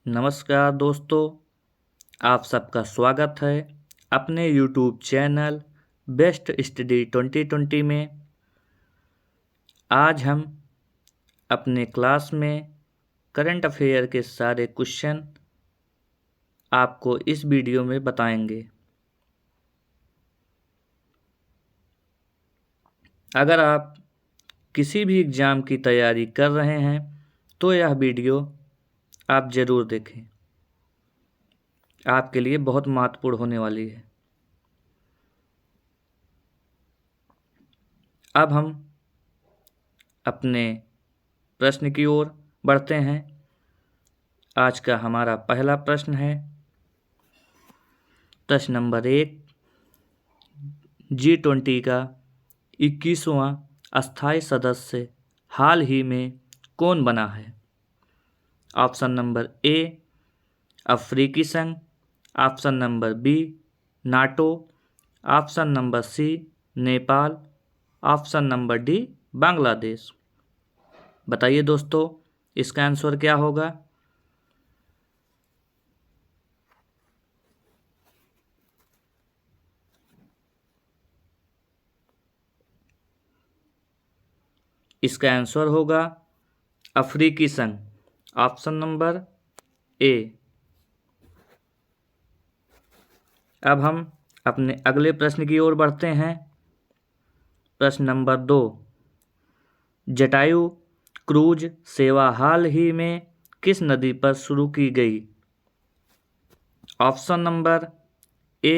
नमस्कार दोस्तों, आप सबका स्वागत है अपने YouTube चैनल बेस्ट स्टडी 2020 में। आज हम अपने क्लास में करंट अफेयर के सारे क्वेश्चन आपको इस वीडियो में बताएंगे। अगर आप किसी भी एग्ज़ाम की तैयारी कर रहे हैं तो यह वीडियो आप ज़रूर देखें, आपके लिए बहुत महत्वपूर्ण होने वाली है। अब हम अपने प्रश्न की ओर बढ़ते हैं। आज का हमारा पहला प्रश्न है, प्रश्न नंबर 1, G20 का 21वां अस्थायी सदस्य हाल ही में कौन बना है? ऑप्शन नंबर ए अफ्रीकी संघ, option number B NATO, option number C Nepal, option number D Bangladesh. बताइए दोस्तों, इसका आंसर क्या होगा? इसका आंसर होगा अफ्रीकी संघ, ऑप्शन नंबर ए। अब हम अपने अगले प्रश्न की ओर बढ़ते हैं। प्रश्न नंबर 2, जटायु क्रूज सेवा हाल ही में किस नदी पर शुरू की गई? ऑप्शन नंबर ए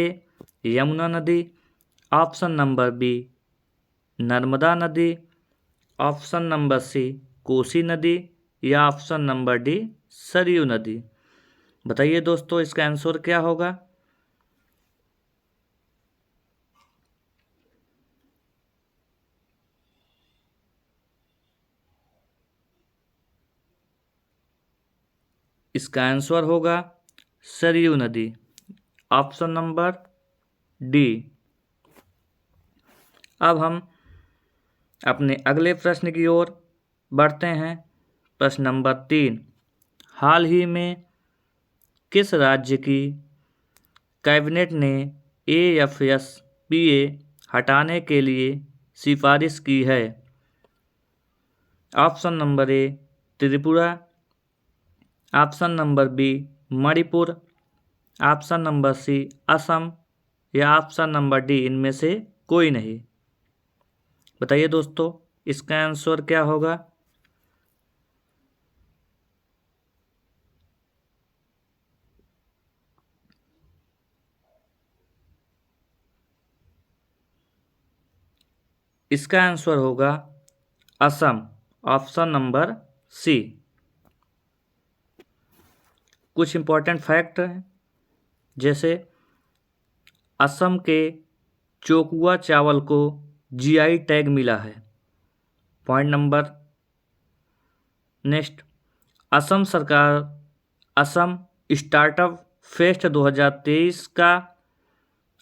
यमुना नदी, ऑप्शन नंबर बी नर्मदा नदी, ऑप्शन नंबर सी कोसी नदी या ऑप्शन नंबर डी सरयू नदी। बताइए दोस्तों, इसका आंसर क्या होगा? इसका आंसर होगा सरयू नदी, ऑप्शन नंबर डी। अब हम अपने अगले प्रश्न की ओर बढ़ते हैं। प्रश्न नंबर 3, हाल ही में किस राज्य की कैबिनेट ने AFSPA हटाने के लिए सिफारिश की है? Option number A Tripura, option number B Manipur, option number C Assam या ऑप्शन नंबर डी इनमें से कोई नहीं। बताइए दोस्तों, इसका आंसर क्या होगा? इसका आंसर होगा असम, ऑप्शन नंबर सी। कुछ इम्पोर्टेंट फैक्ट हैं, जैसे असम के चोकुआ चावल को GI टैग मिला है। पॉइंट नंबर नेक्स्ट, असम सरकार असम स्टार्टअप फेस्ट 2023 का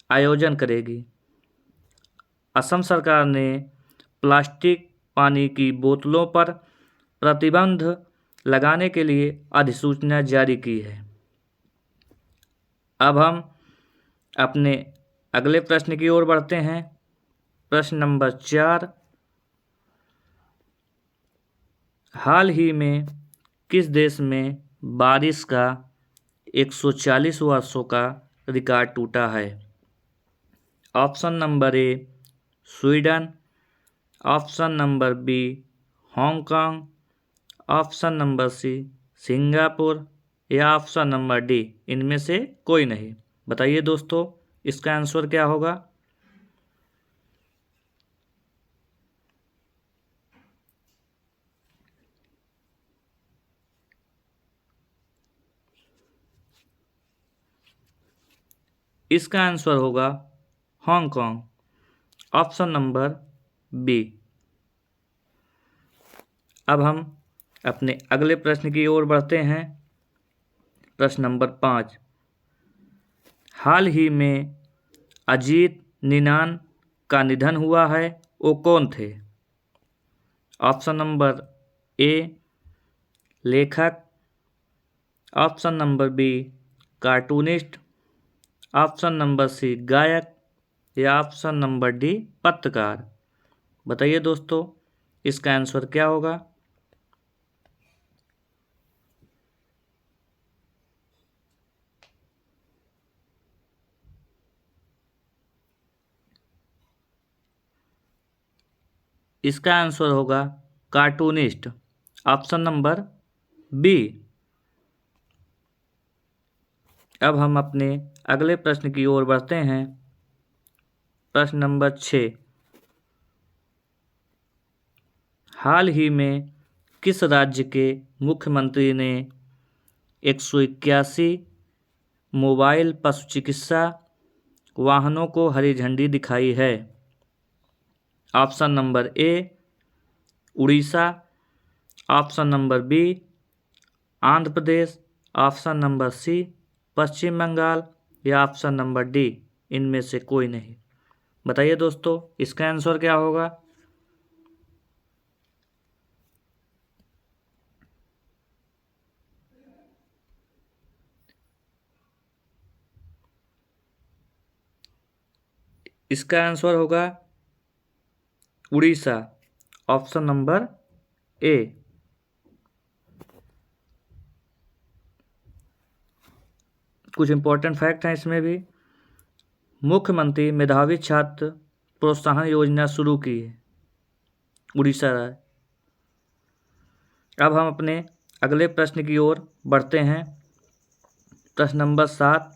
आयोजन करेगी। असम सरकार ने प्लास्टिक पानी की बोतलों पर प्रतिबंध लगाने के लिए अधिसूचना जारी की है। अब हम अपने अगले प्रश्न की ओर बढ़ते हैं। प्रश्न नंबर 4, हाल ही में किस देश में बारिश का 140 वर्षों का रिकॉर्ड टूटा है? Option number A Sweden, option number B Hong Kong, option number C Singapore या ऑप्शन नंबर डी इनमें से कोई नहीं। बताइए दोस्तों, इसका आंसर क्या होगा? इसका आंसर होगा हांगकांग, ऑप्शन नंबर बी। अब हम अपने अगले प्रश्न की ओर बढ़ते हैं। प्रश्न नंबर 5, हाल ही में अजीत निनान का निधन हुआ है, वो कौन थे? ऑप्शन नंबर ए लेखक, option number B cartoonist, option number C गायक, या ऑप्शन नंबर डी पत्रकार। बताइए दोस्तों, इसका आंसर क्या होगा। इसका आंसर होगा कार्टूनिस्ट, ऑप्शन नंबर बी। अब हम अपने अगले प्रश्न की ओर बढ़ते हैं। प्रश्न नंबर 6। हाल ही में किस राज्य के मुख्यमंत्री ने 181 मोबाइल पशु चिकित्सा वाहनों को हरी झंडी दिखाई है। Option number A Odisha, option number B Andhra Pradesh, option number C Paschim Bengal, या ऑप्शन नंबर डी इनमें से कोई नहीं। बताइए दोस्तों, इसका आंसर क्या होगा। इसका आंसर होगा उड़ीसा, ऑप्शन नंबर ए। कुछ इंपॉर्टेंट फैक्ट हैं इसमें भी। मुख्यमंत्री मेधावी छात्र प्रोत्साहन योजना शुरू की है उड़ीसा राज्य। अब हम अपने अगले प्रश्न की ओर बढ़ते हैं। प्रश्न नंबर 7।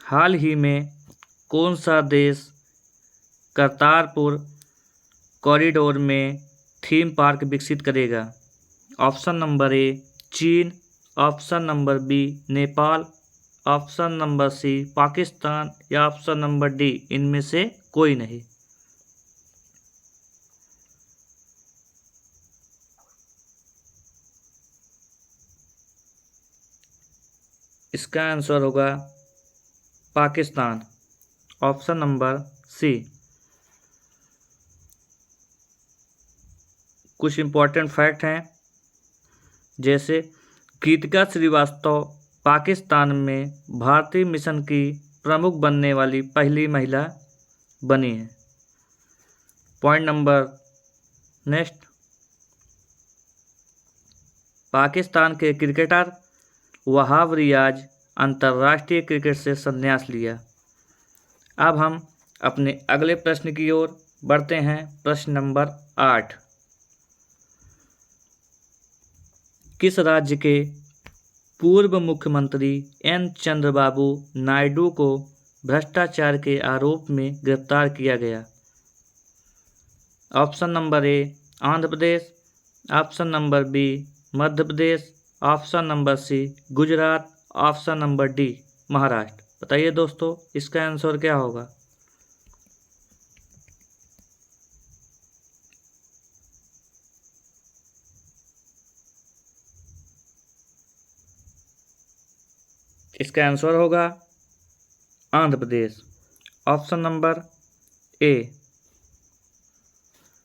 हाल ही में कौन सा देश करतारपुर कॉरिडोर में थीम पार्क विकसित करेगा। ऑप्शन नंबर ए चीन, option number B Nepal, option number C Pakistan, या ऑप्शन नंबर डी इनमें से कोई नहीं। इसका आंसर होगा पाकिस्तान, ऑप्शन नंबर सी। कुछ इंपॉर्टेंट फैक्ट हैं, जैसे गीतिका श्रीवास्तव पाकिस्तान में भारतीय मिशन की प्रमुख बनने वाली पहली महिला बनी है। Point number next. पाकिस्तान के क्रिकेटर वहाब रियाज अंतर्राष्ट्रीय क्रिकेट से संन्यास लिया। अब हम अपने अगले प्रश्न की ओर बढ़ते हैं। प्रश्न नंबर 8। किस राज्य के पूर्व मुख्यमंत्री एन चंद्रबाबू नायडू को भ्रष्टाचार के आरोप में गिरफ्तार किया गया। Option number A Andhra Pradesh, option number B Madhya Pradesh, option number C Gujarat, option number D Maharashtra. बताइए दोस्तों, इसका आंसर क्या होगा। इसका आंसर होगा Andhra Pradesh, option number A.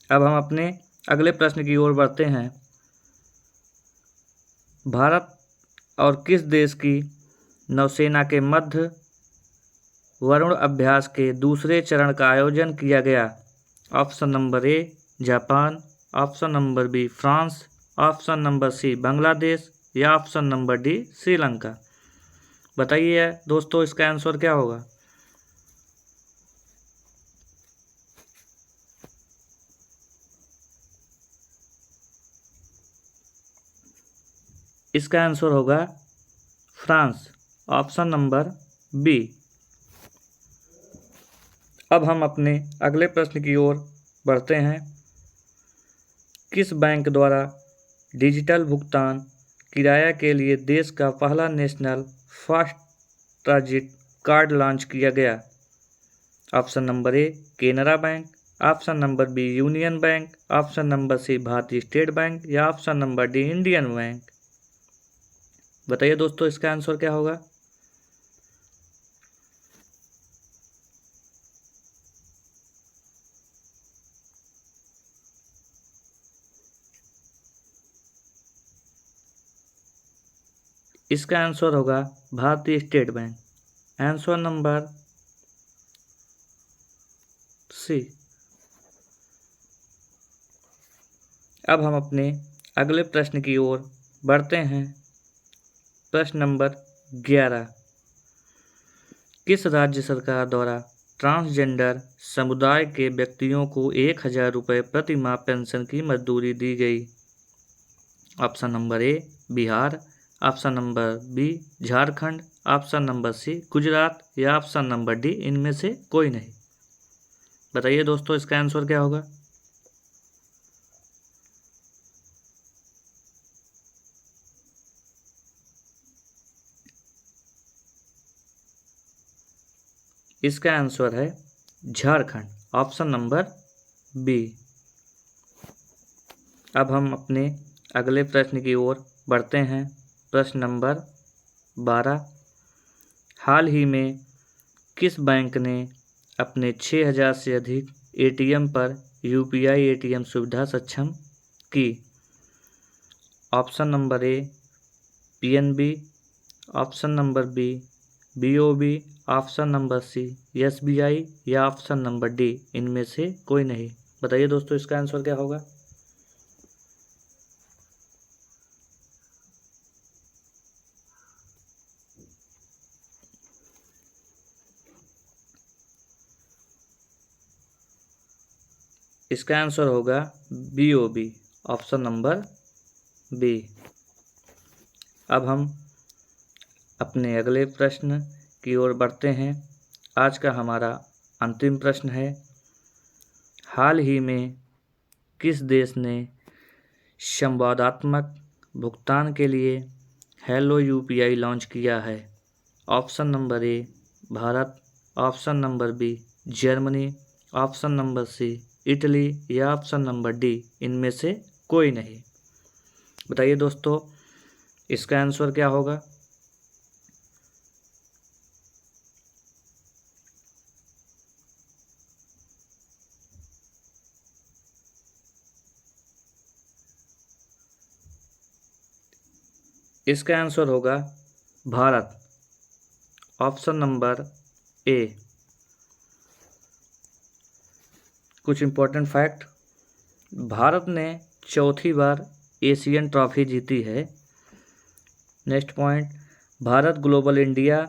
अब हम अपने अगले प्रश्न की ओर बढ़ते हैं। भारत और किस देश की नौसेना के मध्य वरुण अभ्यास के दूसरे चरण का आयोजन किया गया। Option number A Japan, option number B France, option number C Bangladesh, या ऑप्शन नंबर डी श्रीलंका। बताइए दोस्तों, इसका आंसर क्या होगा। इसका आंसर होगा फ्रांस, ऑप्शन नंबर बी। अब हम अपने अगले प्रश्न की ओर बढ़ते हैं। किस बैंक द्वारा डिजिटल भुगतान किराया के लिए देश का पहला national fast transit card launch किया गया। Option number A Canara bank, option number B union bank, option number C Bharatiya state bank, या option number D Indian bank. बताइए दोस्तों, इसका आंसर क्या होगा। इसका आंसर होगा Bharatiya state bank. Answer number C. अब हम अपने अगले प्रश्न की ओर बढ़ते हैं। प्रश्न नंबर 11। किस राज्य सरकार द्वारा ट्रांसजेंडर समुदाय के व्यक्तियों को 1,000 रुपये प्रति माह पेंशन की मंजूरी दी गई? Option number A Bihar, option number B Jharkhand, option number C Gujarat या ऑप्शन नंबर डी इनमें से कोई नहीं। बताइए दोस्तों इसका आंसर क्या होगा? इसका आंसर है झारखंड, ऑप्शन नंबर बी। अब हम अपने अगले प्रश्न की ओर बढ़ते हैं। प्रश्न नंबर 12। हाल ही में किस बैंक ने अपने 6,000 से अधिक एटीएम पर यूपीआई एटीएम सुविधा सक्षम की? Option number A PNB, option number B BOB, option number C SBI या ऑप्शन नंबर डी इनमें से कोई नहीं। बताइए दोस्तों इसका आंसर क्या होगा? इसका आंसर होगा बीओबी, ऑप्शन नंबर बी। अब हम अपने अगले प्रश्न की ओर बढ़ते हैं। आज का हमारा अंतिम प्रश्न है। हाल ही में किस देश ने संवादात्मक भुगतान के लिए हेलो यूपीआई लॉन्च किया है? Option number A Bharat, option number B Germany, option number C Italy या ऑप्शन नंबर डी इनमें से कोई नहीं। बताइए दोस्तों इसका आंसर क्या होगा? इसका आंसर होगा भारत, ऑप्शन नंबर ए। कुछ इम्पोर्टेंट फैक्ट। भारत ने चौथी बार एशियन ट्रॉफी जीती है। Next point, Bharat global India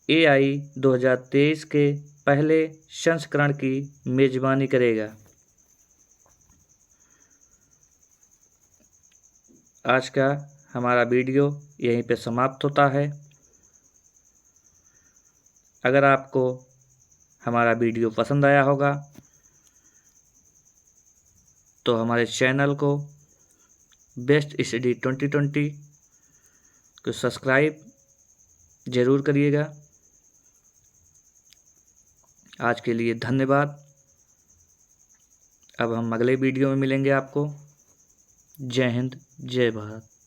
AI 2023 के पहले संस्करण की मेजबानी करेगा। आज का हमारा वीडियो यहीं पे समाप्त होता है। अगर आपको हमारा वीडियो पसंद आया होगा तो हमारे चैनल को बेस्ट स्टडी 2020 को सब्सक्राइब ज़रूर करिएगा। आज के लिए धन्यवाद। अब हम अगले वीडियो में मिलेंगे आपको। जय हिंद, जय भारत।